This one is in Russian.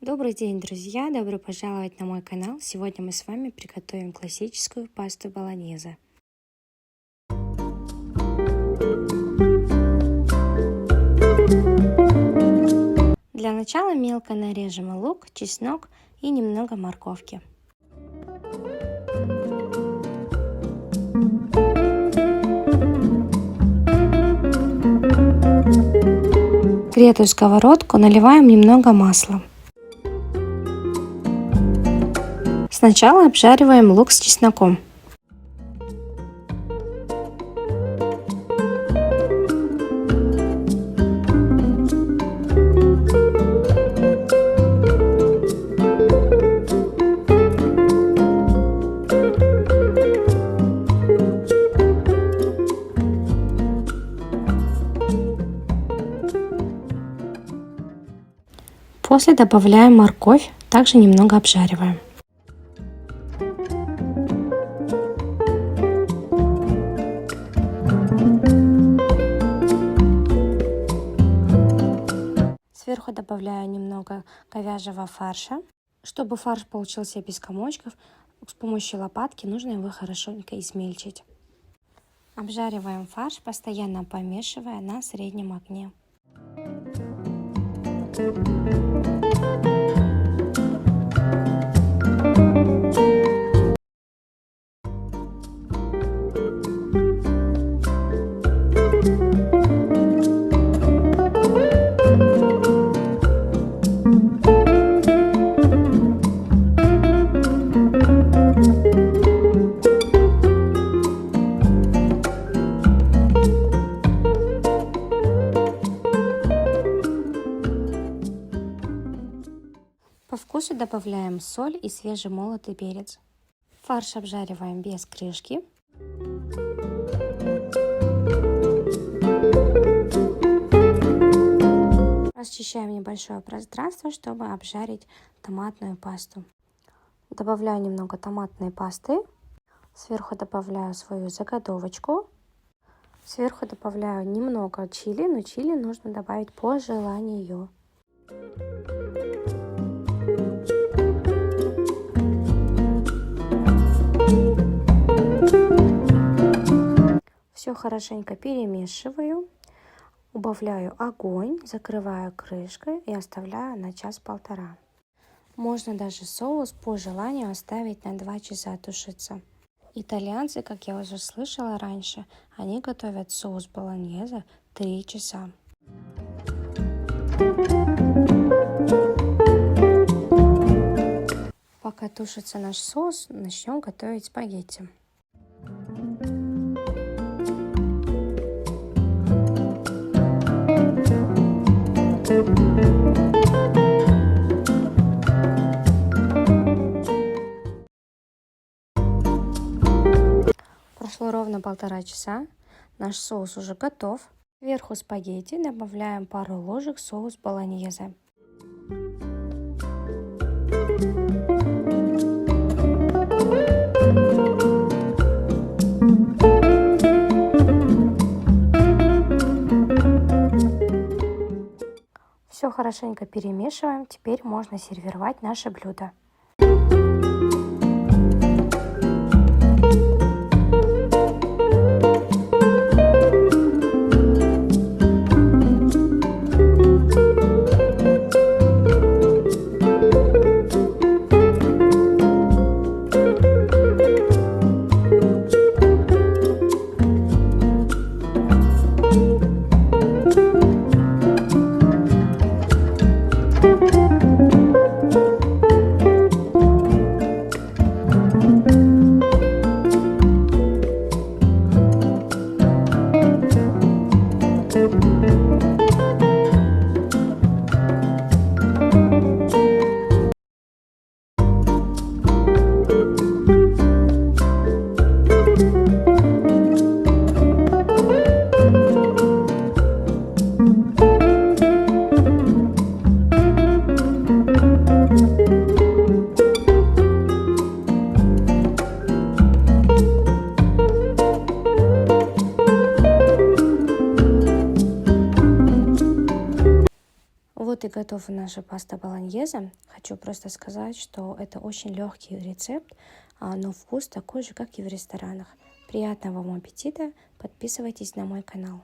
Добрый день, друзья! Добро пожаловать на мой канал! Сегодня мы с вами приготовим классическую пасту болоньезе. Для начала мелко нарежем лук, чеснок и немного морковки. В гретую сковородку наливаем немного масла. Сначала обжариваем лук с чесноком. После добавляем морковь, также немного обжариваем. Сверху добавляю немного говяжьего фарша. Чтобы фарш получился без комочков, с помощью лопатки нужно его хорошенько измельчить. Обжариваем фарш, постоянно помешивая на среднем огне. По вкусу добавляем соль и свежемолотый перец. Фарш обжариваем без крышки. Расчищаем небольшое пространство, чтобы обжарить томатную пасту. Добавляю немного томатной пасты. Сверху добавляю свою заготовочку. Сверху добавляю немного чили, но чили нужно добавить по желанию. Все хорошенько перемешиваю, убавляю огонь, закрываю крышкой и оставляю на час-полтора. Можно даже соус по желанию оставить на 2 часа тушиться. Итальянцы, как я уже слышала раньше, они готовят соус болоньезе 3 часа. Пока тушится наш соус, начнем готовить спагетти. Прошло ровно 1,5 часа. Наш соус уже готов. Сверху спагетти добавляем пару ложек соус болоньезе. Все хорошенько перемешиваем. Теперь можно сервировать наше блюдо. готова наша паста болоньезе. Хочу просто сказать, что это очень легкий рецепт, но вкус такой же, как и в ресторанах. Приятного вам аппетита! Подписывайтесь на мой канал.